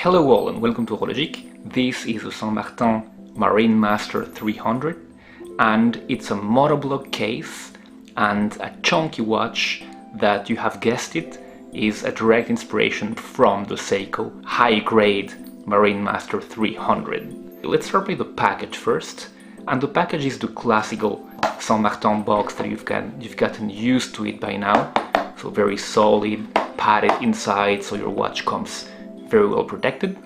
Hello all and welcome to Horologique. This is the San Martin Marine Master 300 and it's a monoblock case and a chunky watch that, you have guessed it, is a direct inspiration from the Seiko high-grade Marine Master 300. Let's start with the package first, and the package is the classical San Martin box that you've gotten used to it by now. So very solid, padded inside, so your watch comes very well protected.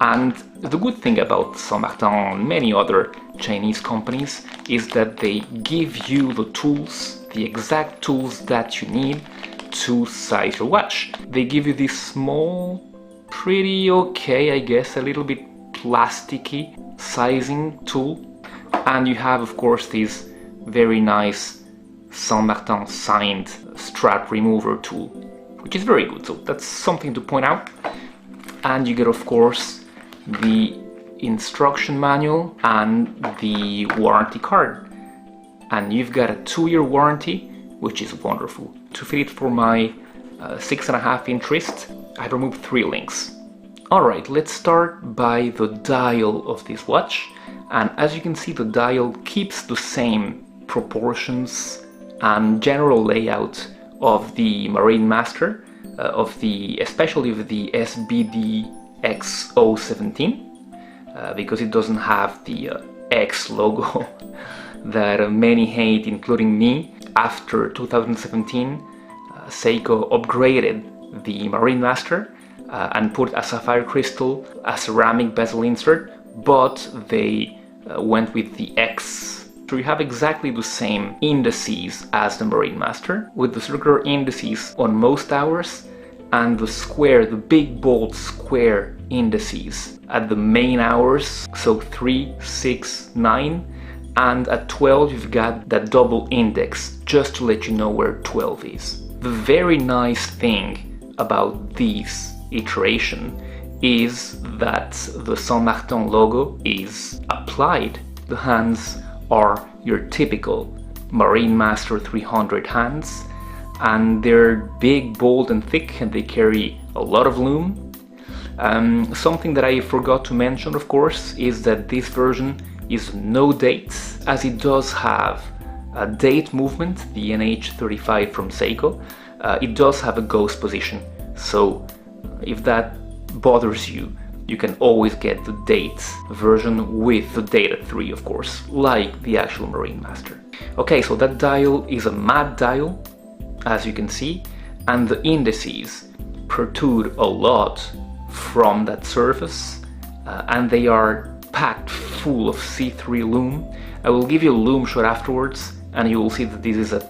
And the good thing about San Martin and many other Chinese companies is that they give you the tools, the exact tools that you need to size your watch. They give you this small, pretty okay, I guess, a little bit plasticky sizing tool. And you have, of course, this very nice San Martin signed strap remover tool, which is very good, so that's something to point out. And you get, of course, the instruction manual and the warranty card. And you've got a 2-year warranty, which is wonderful. To fit it for my 6.5-inch wrist, I've removed 3 links. Alright, let's start by the dial of this watch. And as you can see, the dial keeps the same proportions and general layout of the Marine Master, especially of the SBD X017, because it doesn't have the X logo that many hate, including me. After 2017, Seiko upgraded the Marine Master and put a sapphire crystal, a ceramic bezel insert, but they went with the X. So you have exactly the same indices as the Marine Master, with the circular indices on most hours and the square, the big bold square indices at the main hours, so 3, 6, 9, and at 12 you've got that double index just to let you know where 12 is. The very nice thing about this iteration is that the San Martin logo is applied. The hands are your typical Marine Master 300 hands, and they're big, bold and thick, and they carry a lot of lume. Something that I forgot to mention, of course, is that this version is no dates, as it does have a date movement, the NH35 from Seiko. It does have a ghost position, so if that bothers you, you can always get the date version with the date at 3, of course, like the actual Marine Master. Okay, so that dial is a matte dial, as you can see, and the indices protrude a lot from that surface, and they are packed full of C3 lume. I will give you a lume shot afterwards, and you will see that this is a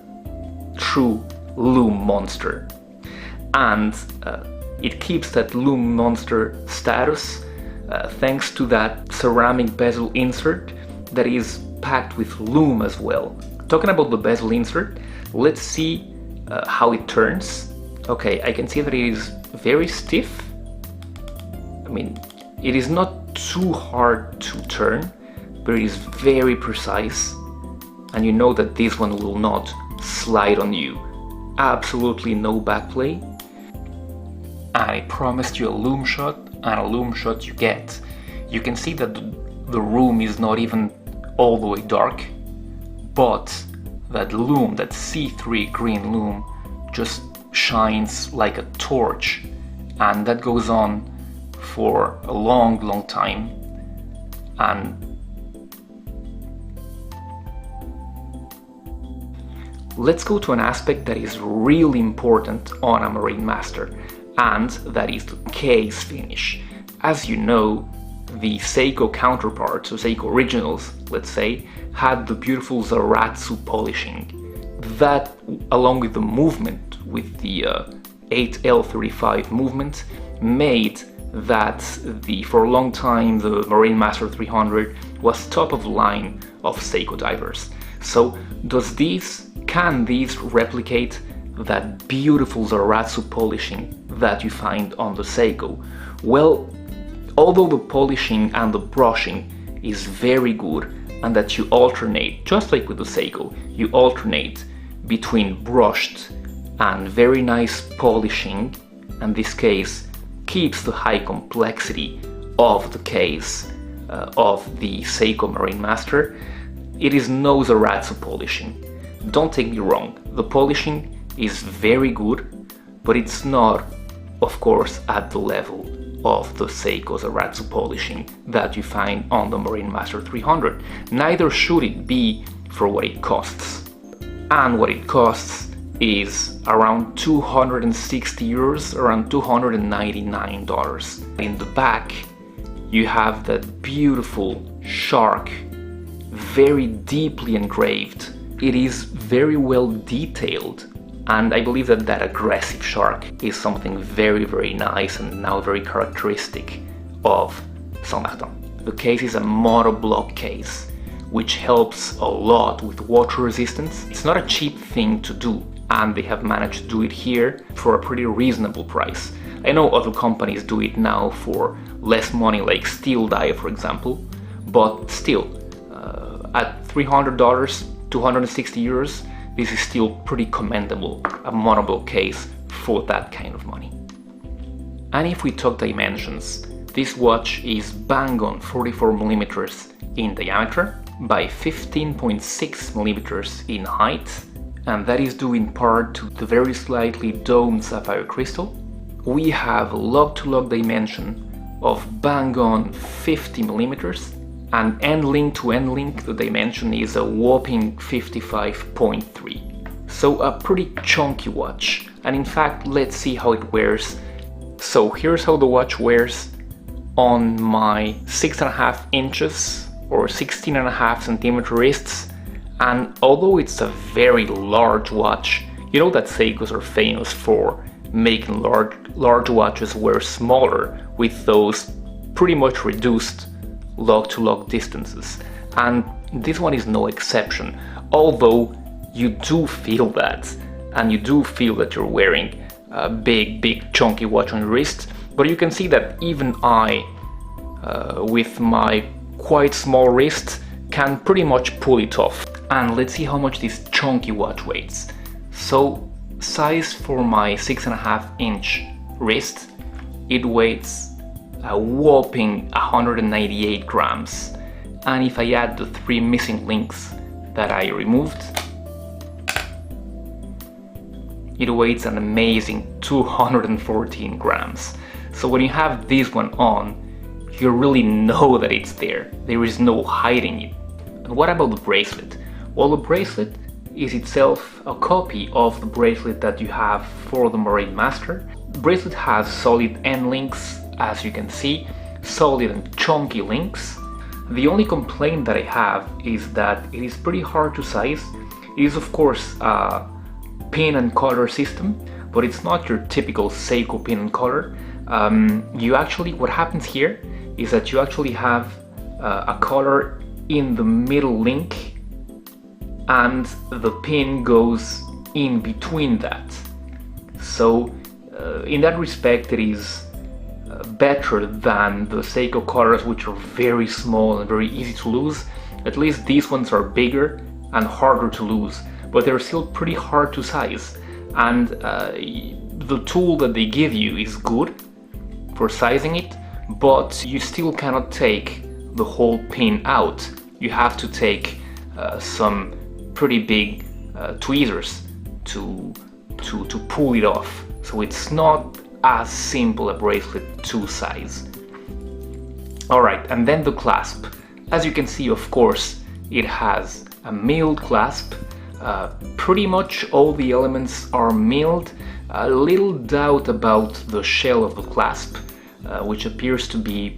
true lume monster. And it keeps that lume monster status thanks to that ceramic bezel insert that is packed with lume as well. Talking about the bezel insert, let's see how it turns. Okay, I can see that it is very stiff. I mean, it is not too hard to turn, but it is very precise, and you know that this one will not slide on you. Absolutely no backplay. I promised you a lume shot, and a lume shot you get. You can see that the room is not even all the way dark, but that lume, that C3 green lume, just shines like a torch, and that goes on for a long time. And let's go to an aspect that is really important on a Marine Master, and that is the case finish. As you know, the Seiko counterparts, so Seiko originals, let's say, had the beautiful Zaratsu polishing. That, along with the movement, with the 8L35 movement, made that for a long time the Marine Master 300 was top of the line of Seiko divers. So can these replicate that beautiful Zaratsu polishing that you find on the Seiko? Well, although the polishing and the brushing is very good, and that you alternate, just like with the Seiko, you alternate between brushed and very nice polishing, in this case keeps the high complexity of the case of the Seiko Marine Master. It is no Zaratsu polishing. Don't take me wrong, the polishing is very good, but it's not, of course, at the level of the Seiko Zaratsu polishing that you find on the Marine Master 300. Neither should it be for what it costs. And what it costs is around 260 euros, around $299. In the back, you have that beautiful shark, very deeply engraved. It is very well detailed, and I believe that that aggressive shark is something very, very nice and now very characteristic of San Martin. The case is a monoblock case, which helps a lot with water resistance. It's not a cheap thing to do, and they have managed to do it here for a pretty reasonable price. I know other companies do it now for less money, like Steel Dye, for example, but still, at $300, 260 euros, this is still pretty commendable, a monoblock case for that kind of money. And if we talk dimensions, this watch is bang on 44 millimeters in diameter by 15.6 millimeters in height, and that is due in part to the very slightly domed sapphire crystal. We have a log-to-log dimension of bang on 50 millimeters, and end link to end link, the dimension is a whopping 55.3. So a pretty chunky watch. And in fact, let's see how it wears. So here's how the watch wears on my 6.5 inches or 16.5 centimeter wrists. And although it's a very large watch, you know that Seikos are famous for making large watches wear smaller with those pretty much reduced log-to-log distances, and this one is no exception, although you do feel that, and you do feel that you're wearing a big chunky watch on your wrist, but you can see that even I, with my quite small wrist, can pretty much pull it off. And let's see how much this chunky watch weighs. So, size for my 6.5 inch wrist, it weighs a whopping 198 grams, and if I add the 3 missing links that I removed, it weighs an amazing 214 grams. So when you have this one on, you really know that it's there. There is no hiding it. And what about the bracelet? Well, the bracelet is itself a copy of the bracelet that you have for the Marine Master. The bracelet has solid end links, as you can see, solid and chunky links. The only complaint that I have is that it is pretty hard to size. It is of course a pin and collar system, but it's not your typical Seiko pin and collar. What happens here is that you actually have a collar in the middle link, and the pin goes in between that. So in that respect, it is better than the Seiko collars, which are very small and very easy to lose. At least these ones are bigger and harder to lose, but they're still pretty hard to size. And the tool that they give you is good for sizing it, but you still cannot take the whole pin out. You have to take some pretty big tweezers to pull it off. So it's not as simple a bracelet to size. Alright, and then the clasp. As you can see, of course, it has a milled clasp. Pretty much all the elements are milled. A little doubt about the shell of the clasp, which appears to be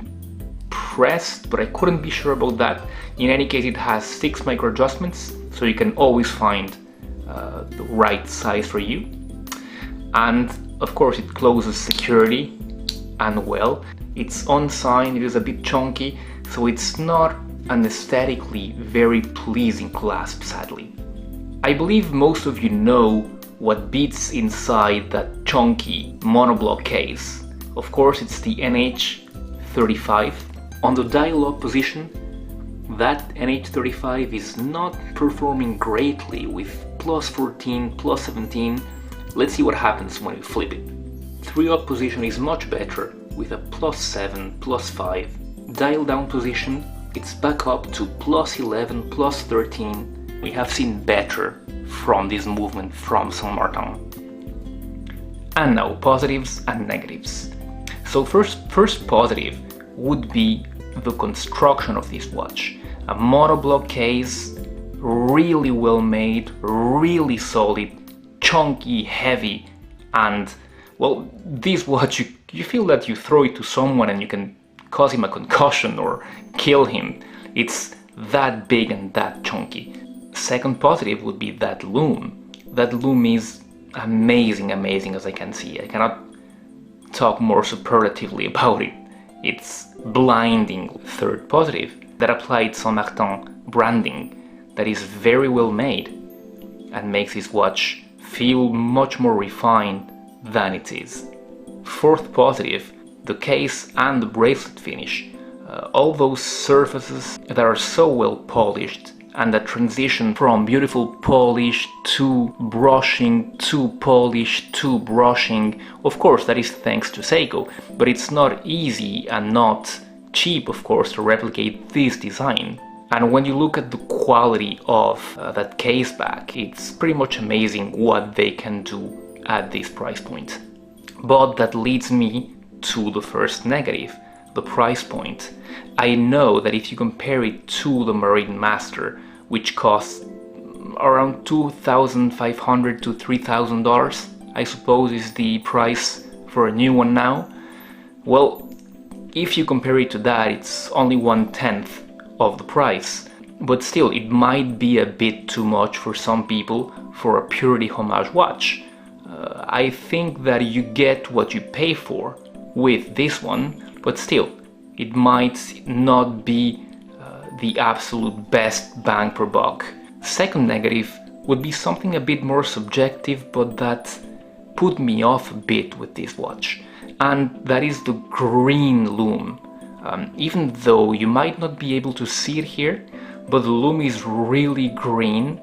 pressed, but I couldn't be sure about that. In any case, it has 6 micro adjustments, so you can always find the right size for you. And of course it closes securely and well. It's unsigned, it is a bit chunky, so it's not an aesthetically very pleasing clasp, sadly. I believe most of you know what beats inside that chunky monoblock case. Of course it's the NH35. On the dial-up position, that NH35 is not performing greatly with plus 14, plus 17. Let's see what happens when we flip it. 3-up position is much better, with a +7, +5. Dial down position, it's back up to +11, +13. We have seen better from this movement from San Martin. And now positives and negatives. So first positive would be the construction of this watch. A monoblock case, really well made, really solid, chunky, heavy, and well, this watch, you feel that you throw it to someone and you can cause him a concussion or kill him. It's that big and that chunky. Second positive would be that lume. That lume is amazing, amazing as I can see. I cannot talk more superlatively about it. It's blinding. Third positive, that applied San Martin branding that is very well made and makes this watch feel much more refined than it is. Fourth positive, the case and the bracelet finish. All those surfaces that are so well polished and that transition from beautiful polish to brushing to polish to brushing. Of course, that is thanks to Seiko, but it's not easy and not cheap, of course, to replicate this design. And when you look at the quality of that case back, it's pretty much amazing what they can do at this price point. But that leads me to the first negative, the price point. I know that if you compare it to the Marine Master, which costs around $2,500 to $3,000, I suppose is the price for a new one now. Well, if you compare it to that, it's only 1/10 of the price. But still, it might be a bit too much for some people for a purely homage watch. I think that you get what you pay for with this one, but still, it might not be the absolute best bang per buck. Second negative would be something a bit more subjective, but that put me off a bit with this watch, and that is the green lume. Even though you might not be able to see it here, but the lume is really green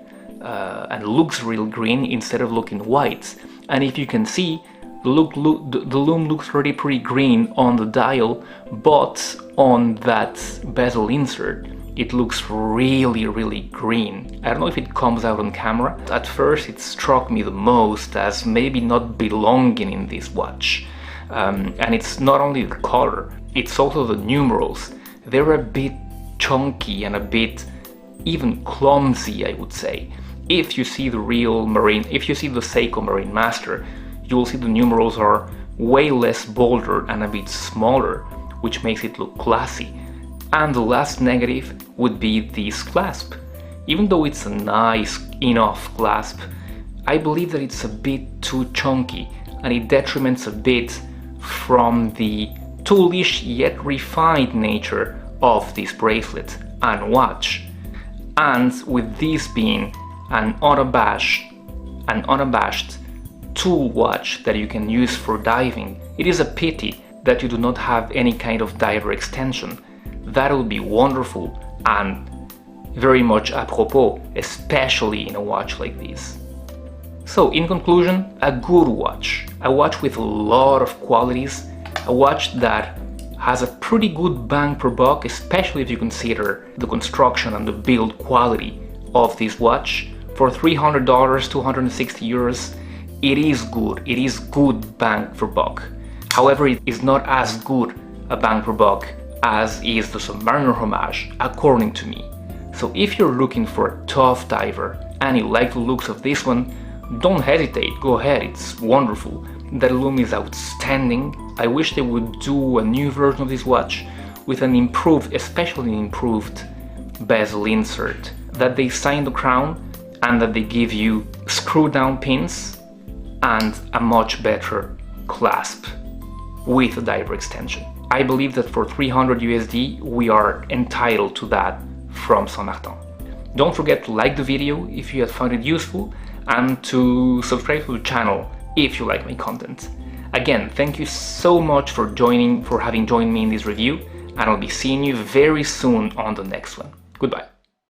and looks real green instead of looking white. And if you can see, the lume looks already pretty green on the dial, but on that bezel insert, it looks really, really green. I don't know if it comes out on camera. At first, it struck me the most as maybe not belonging in this watch. And it's not only the color, it's also the numerals. They're a bit chunky and a bit even clumsy, I would say. If you see the Seiko Marine Master, you will see the numerals are way less bolder and a bit smaller, which makes it look classy. And the last negative would be this clasp. Even though it's a nice enough clasp, I believe that it's a bit too chunky and it detriments a bit from the toolish yet refined nature of this bracelet and watch. And with this being an unabashed tool watch that you can use for diving, it is a pity that you do not have any kind of diver extension. That would be wonderful and very much apropos, especially in a watch like this. So in conclusion, a good watch. A watch with a lot of qualities, a watch that has a pretty good bang per buck, especially if you consider the construction and the build quality of this watch. For $300, 260 euros, it is good bang per buck. However, it is not as good a bang per buck as is the SUBMARINER HOMAGE, according to me. So if you're looking for a tough diver and you like the looks of this one, don't hesitate, go ahead, it's wonderful. The lume is outstanding. I wish they would do a new version of this watch with an improved, especially improved bezel insert, that they sign the crown and that they give you screw down pins and a much better clasp with a diver extension. I believe that for 300 USD we are entitled to that from San Martin. Don't forget to like the video if you have found it useful and to subscribe to the channel if you like my content. Again, thank you so much for having joined me in this review, and I'll be seeing you very soon on the next one. Goodbye.